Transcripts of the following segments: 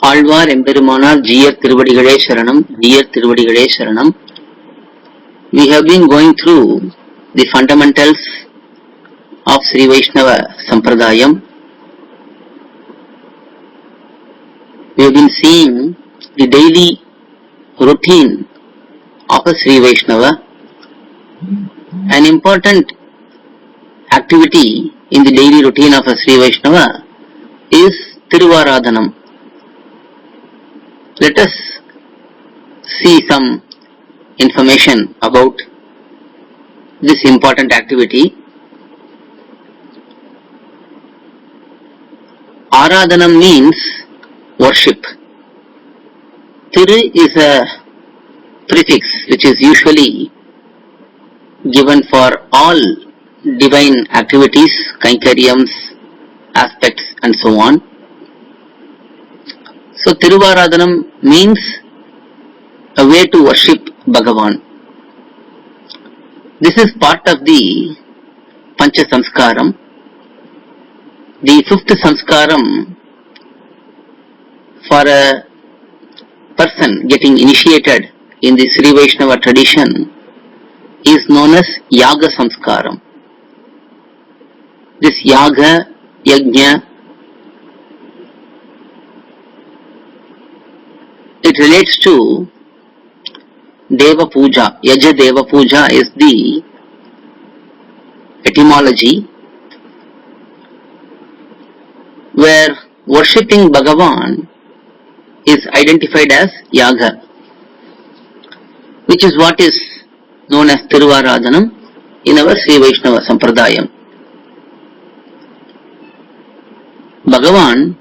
ஆழ்வார் எம்பெருமானார் ஜீயர் திருவடிகளே சரணம், ஜீயர் திருவடிகளே சரணம். We have been going through the fundamentals of Sri Vaishnava Sampradayam. We have been seeing the daily routine of a Sri Vaishnava. An important activity in the daily routine of a Sri Vaishnava is Tiruvaradhanam. Let us see some information about this important activity. Aradhanam means worship. Tiru is a prefix which is usually given for all divine activities, kainkaryams, aspects and so on. So Tiruvaradhanam means a way to worship Bhagavan. This is part of the Pancha Samskaram. The fifth Samskaram for a person getting initiated in the Sri Vaishnava tradition is known as Yaga Samskaram. This Yaga, Yajna, it relates to Deva Puja. Yaja Deva Puja is the etymology where worshipping Bhagavan is identified as Yaga, which is what is known as Tiruvaradhanam in our Sri Vaishnava Sampradayam. Bhagavan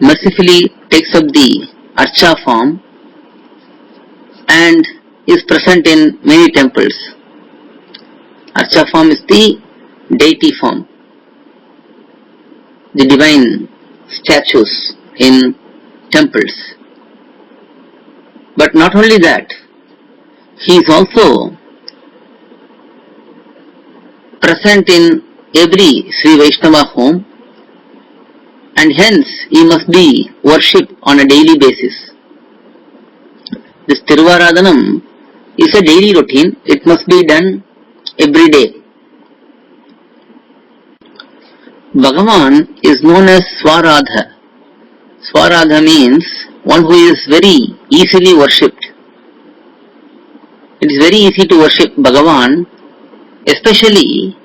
mercifully takes up the Archa form and is present in many temples. Archa form is the deity form, the divine statues in temples. But not only that, he is also present in every Sri Vaishnava home, and hence he must be worshipped on a daily basis. This Tiruvaradhanam is a daily routine. It must be done every day. Bhagavan is known as Swaradha. Swaradha means one who is very easily worshipped. It is very easy to worship Bhagavan, especially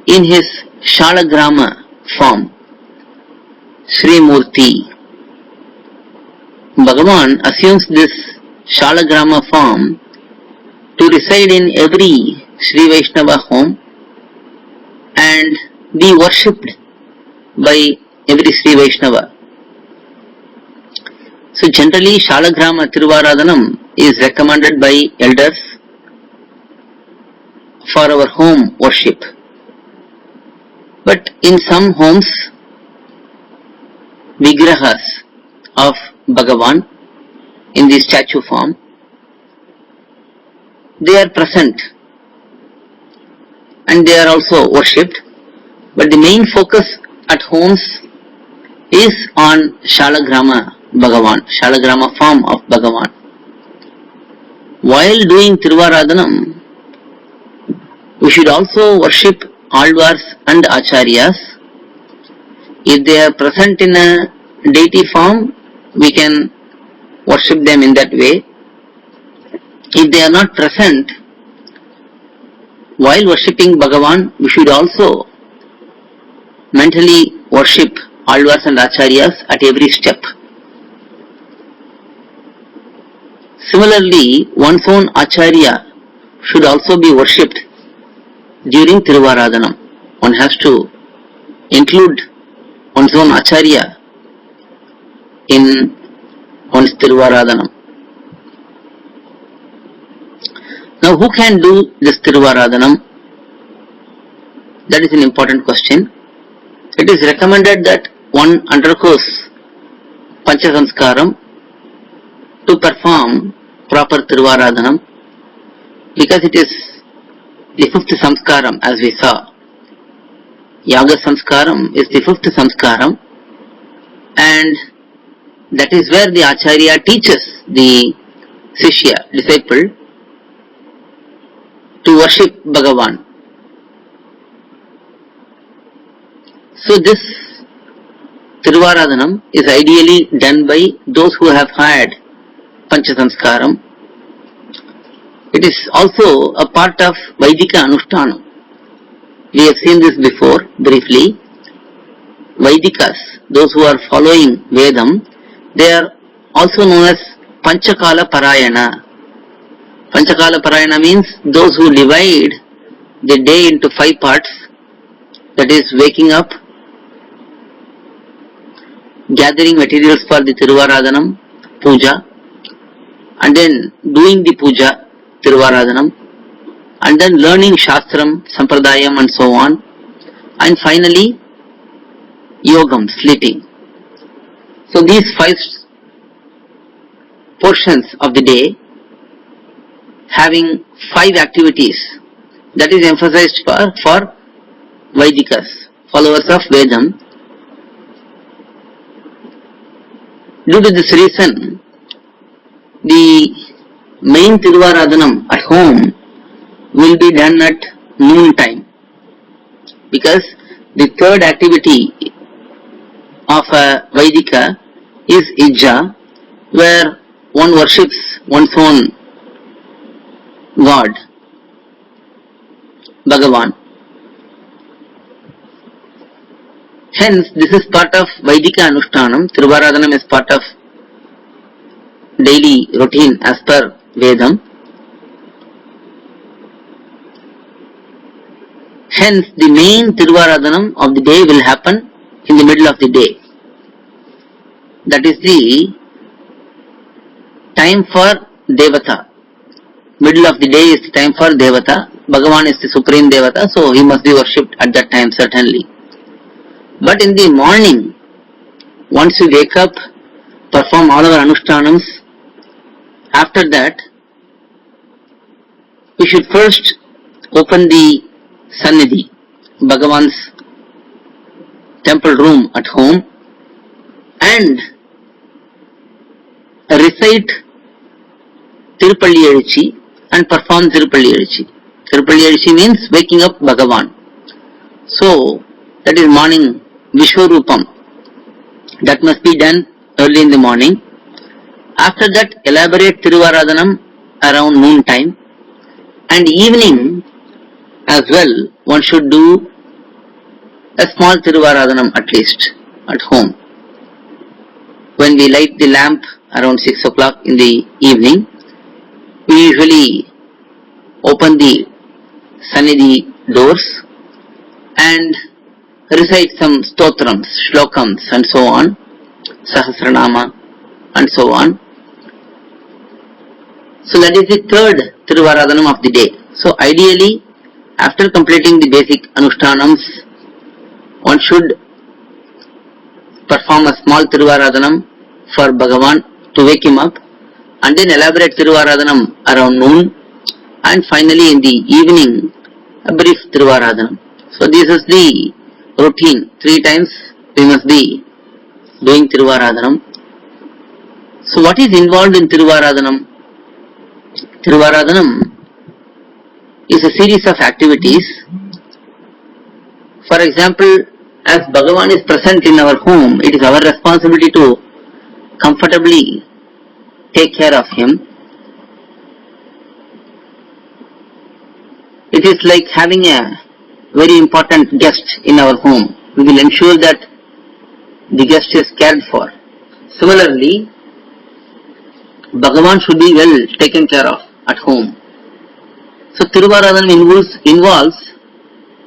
in his Shalagrama form, Sri Murti. Bhagavan assumes this Shalagrama form to reside in every Sri Vaishnava home and be worshipped by every Sri Vaishnava. So generally Shalagrama Tiruvaradhanam is recommended by elders for our home worship. But in some homes, Vigrahas of Bhagavan in the statue form, they are present and they are also worshipped, but the main focus at homes is on Shalagrama Bhagavan, Shalagrama form of Bhagavan. While doing Tiruvaradhanam, we should also worship Alvars and Acharyas. If they are present in a deity form, we can worship them in that way. If they are not present, while worshipping Bhagavan, we should also mentally worship Alvars and Acharyas at every step. Similarly, one's own Acharya should also be worshipped during Tiruvaradhanam. One has to include one's own Acharya in one's Tiruvaradhanam. Now, who can do this Tiruvaradhanam? That is an important question. It is recommended that one undergoes Pancha Samskaram to perform proper Tiruvaradhanam, because it is the fifth Samskaram, as we saw. Yaga Samskaram is the fifth Samskaram, and That is where the Acharya teaches the Shishya, disciple, to worship Bhagavan. So this Tiruvaradhanam is ideally done by those who have had Panchasamskaram. It is also a part of Vaidika Anushtanam. We have seen this before briefly. Vaidikas, those who are following Vedam, they are also known as Panchakala Parayana. Panchakala Parayana means those who divide the day into 5 parts, that is waking up, gathering materials for the Tiruvaradhanam, puja, and then doing the puja, Tiruvaradhanam, and then learning Shastram, Sampradayam and so on, and finally Yogam, sleeping. So these 5 portions of the day having 5 activities, that is emphasized for Vaidikas, followers of Vedam. Due to this reason, the main Tiruvaradhanam at home will be done at noon time, because the third activity of a Vaidika is Ijja, where one worships one's own God, Bhagavan. Hence, this is part of Vaidika Anushtanam. Tiruvaradhanam is part of daily routine as per Vedam. Hence, the main Tiruvaradhanam of the day will happen in the middle of the day. That is the time for Devata. Middle of the day is the time for Devata. Bhagavan is the supreme Devata, so he must be worshipped at that time certainly. But in the morning, once we wake up, perform all our Anushtanams, after that, we should first open the Sannidhi, Bhagavan's temple room at home, and recite Tirupalli Ezhuchi and perform Tirupalli Ezhuchi. Tirupalli Ezhuchi means waking up Bhagavan. So, that is morning Vishwarupam. That must be done early in the morning. After that, elaborate Tiruvaradhanam around noon time. And evening as well, one should do a small Tiruvaradhanam at least at home. When we light the lamp around 6 o'clock in the evening, we usually open the Sannidhi doors and recite some stotrams, shlokams and so on, Sahasranama and so on. So that is the third Tiruvaradhanam of the day. So ideally, after completing the basic Anushtanams, one should perform a small Tiruvaradhanam for Bhagavan to wake him up, and then elaborate Tiruvaradhanam around noon, and finally in the evening a brief Tiruvaradhanam. So this is the routine. 3 times we must be doing Tiruvaradhanam. So what is involved in Tiruvaradhanam? Tiruvaradhanam is a series of activities. For example, as Bhagavan is present in our home, it is our responsibility to comfortably take care of him. It is like having a very important guest in our home. We will ensure that the guest is cared for. Similarly, Bhagavan should be well taken care of at home. So Tiruvaradhanam involves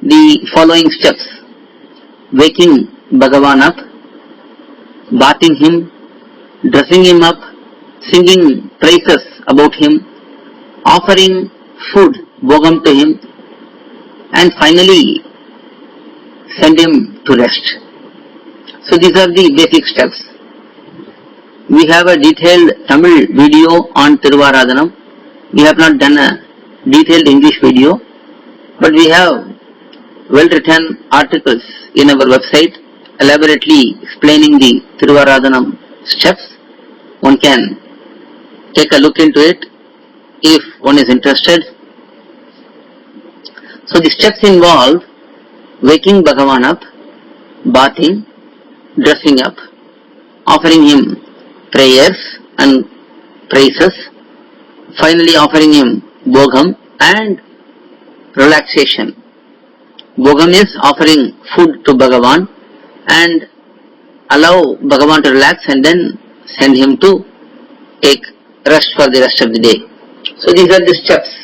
the following steps: waking Bhagavan up, bathing him, dressing him up, singing praises about him, offering food, bhogam to him, and finally send him to rest. So these are the basic steps. We have a detailed Tamil video on Tiruvaradhanam. We have not done a detailed English video, but we have well written articles in our website elaborately explaining the Tiruvaradhanam steps. one can take a look into it if one is interested. So the steps involve waking Bhagavan up, bathing, dressing up, offering him prayers and praises, finally offering him bhogam and relaxation. Bhogam is offering food to Bhagavan and allow Bhagavan to relax and then send him to take rest for the rest of the day. So these are the steps.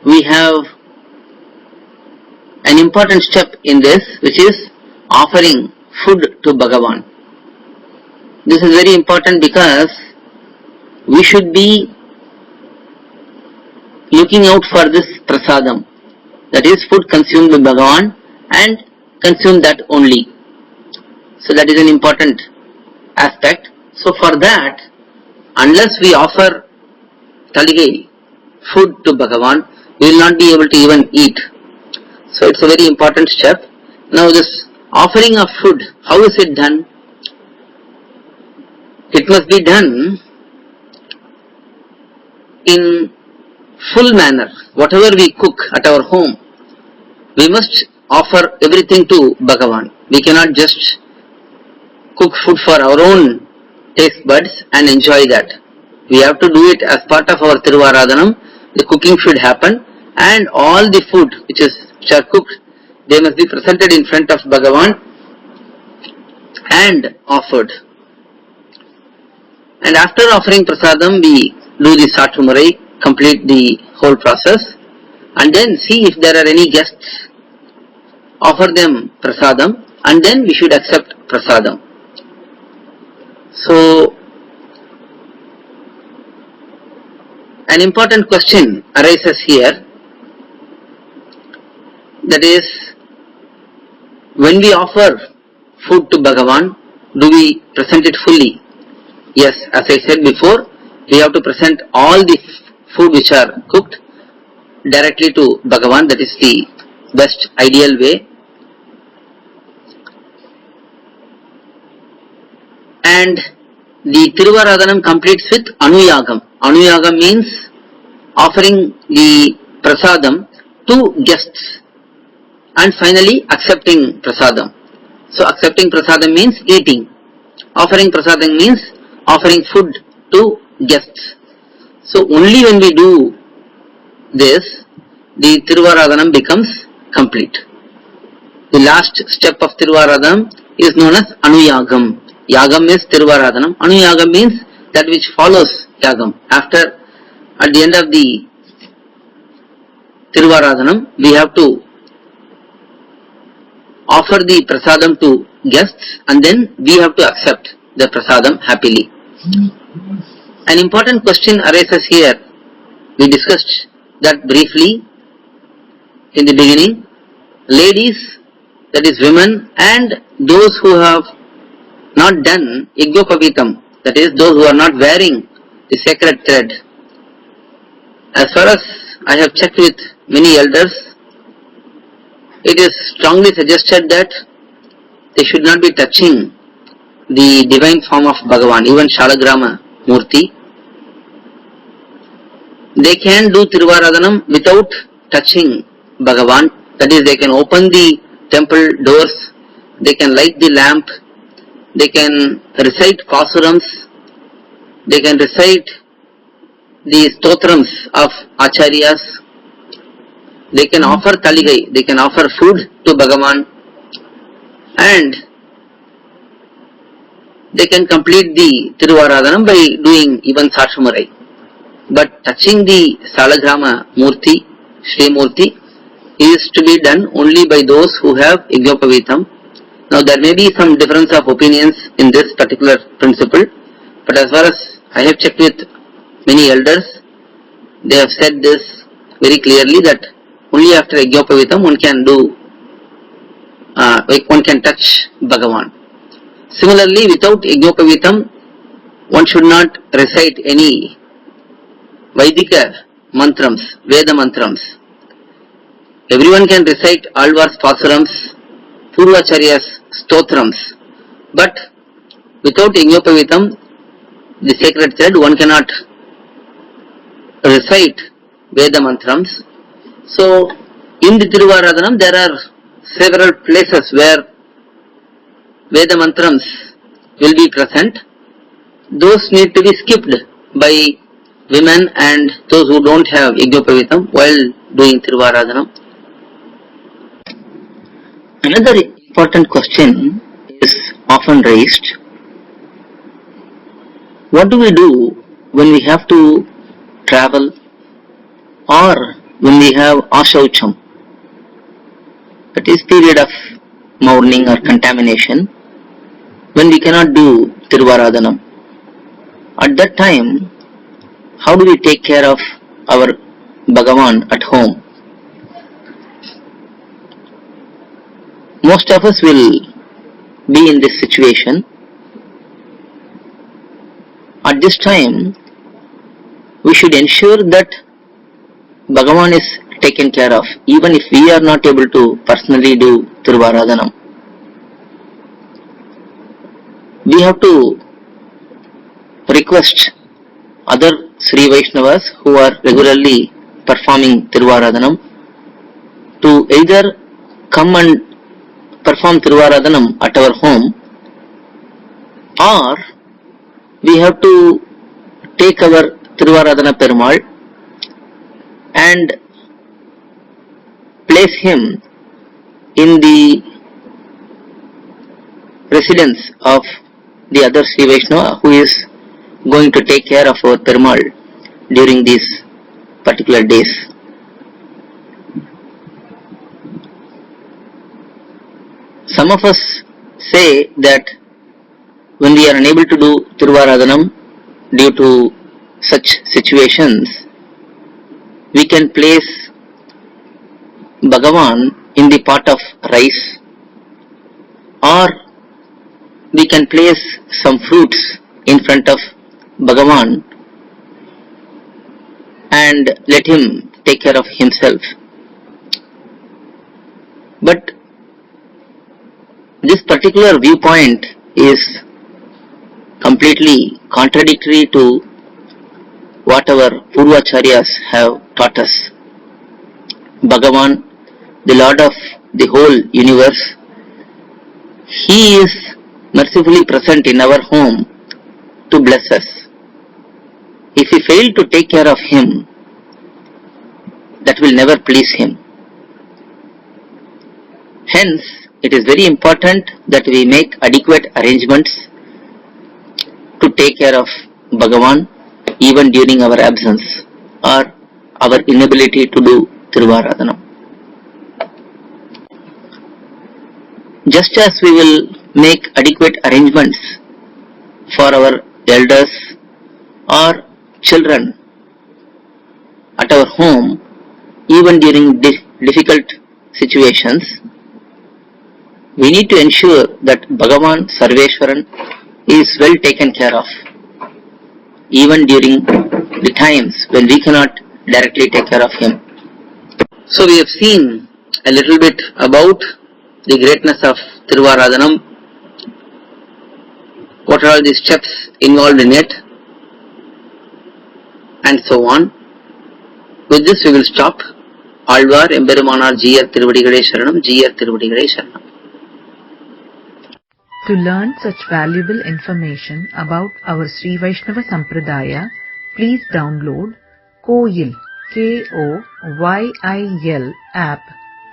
We have an important step in this, which is offering food to Bhagavan. This is very important because we should be looking out for this prasadam, that is food consumed by Bhagavan, and consume that only. So that is an important aspect. So for that, unless we offer taligai, food to Bhagavan, we will not be able to even eat. So it's a very important step. Now this offering of food, how is it done? It must be done in full manner. Whatever we cook at our home, we must offer everything to Bhagavan. We cannot just cook food for our own taste buds and enjoy that. We have to do it as part of our Tiruvaradhanam. The cooking should happen, and all the food which are cooked, they must be presented in front of Bhagavan and offered. And after offering prasadam, we do the Satumurai, complete the whole process, and then see if there are any guests, offer them prasadam, and then we should accept prasadam. So, an important question arises here, that is, when we offer food to Bhagavan, do we present it fully? Yes, as I said before, we have to present all the food which are cooked directly to Bhagavan. That is the best ideal way. And the Tiruvaradhanam completes with Anuyagam. Anuyagam means offering the prasadam to guests and finally accepting prasadam. So accepting prasadam means eating. Offering prasadam means offering food to guests. So only when we do this, the Tiruvaradhanam becomes complete. The last step of Tiruvaradhanam is known as Anuyagam. Yagam is Tiruvaradhanam. Anuyagam means that which follows Yagam. At the end of the Tiruvaradhanam, we have to offer the prasadam to guests and then we have to accept the prasadam happily. An important question arises here. We discussed that briefly in the beginning. Ladies, that is women, and those who have not done Yajnaopavitam, that is those who are not wearing the sacred thread. As far as I have checked with many elders, it is strongly suggested that they should not be touching the divine form of Bhagavan, even Shalagrama Murti. They can do Tiruvaradhanam without touching Bhagavan. That is, they can open the temple doors, they can light the lamp, they can recite pasurams, they can recite the stotrams of acharyas, they can offer taligai, they can offer food to Bhagavan, and they can complete the Tiruvaradhanam by doing even Satumurai. But touching the Salagrama Murti, Shri Murti, is to be done only by those who have Yajnaopavitam. Now there may be some difference of opinions in this particular principle, but as far as I have checked with many elders, they have said this very clearly, that only after Yajnaopavitam one can do, one can touch Bhagavan. Similarly, without Yajnaopavitam, one should not recite any Vaidika mantrams, Veda mantrams. Everyone can recite Alvar's pasurams, Purvacharya's stotrams. But without Yajnapavitam, the sacred thread, one cannot recite Veda mantrams. So, in the Tiruvaradhanam, there are several places where Veda mantrams will be present. Those need to be skipped by women and those who don't have Yajnapavitam while doing Tiruvaradhanam. Another important question is often raised. What do we do when we have to travel or when we have ashaucham, that is period of mourning or contamination, when we cannot do Tiruvaradhanam? At that time, how do we take care of our Bhagavan at home? Most of us will be in this situation. At this time, we should ensure that Bhagavan is taken care of, even if we are not able to personally do Tiruvaradhanam. We have to request other Sri Vaishnavas who are regularly performing Tiruvaradhanam to either come and perform Tiruvaradhanam at our home, or we have to take our Tiruvaradhana Perumal and place him in the residence of the other Sri Vaishnava who is going to take care of our Perumal during these particular days. Some of us say that when we are unable to do Tiruvaradhanam due to such situations, we can place Bhagavan in the pot of rice, or we can place some fruits in front of Bhagavan and let him take care of himself. But this particular viewpoint is completely contradictory to what our Purvacharyas have taught us. Bhagavan, the Lord of the whole universe, He is mercifully present in our home to bless us. If we fail to take care of Him, that will never please Him. Hence, it is very important that we make adequate arrangements to take care of Bhagavan even during our absence or our inability to do Tiruvaradhanam. Just as we will make adequate arrangements for our elders or children at our home even during difficult situations, we need to ensure that Bhagavan Sarveshwaran is well taken care of even during the times when we cannot directly take care of Him. So we have seen a little bit about the greatness of Tiruvaradhanam, what are all the steps involved in it, and so on. With this we will stop. Alvar Emberimanar Jiyar Tiruvadigalai Sharanam, Jiyar Tiruvadigalai Sharanam. To learn such valuable information about our Sri Vaishnava Sampradaya, please download Koyil, K-O-Y-I-L app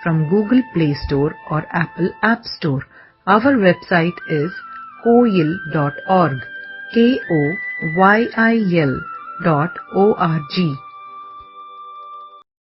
from Google Play Store or Apple App Store. Our website is koyil.org, Koyil.org.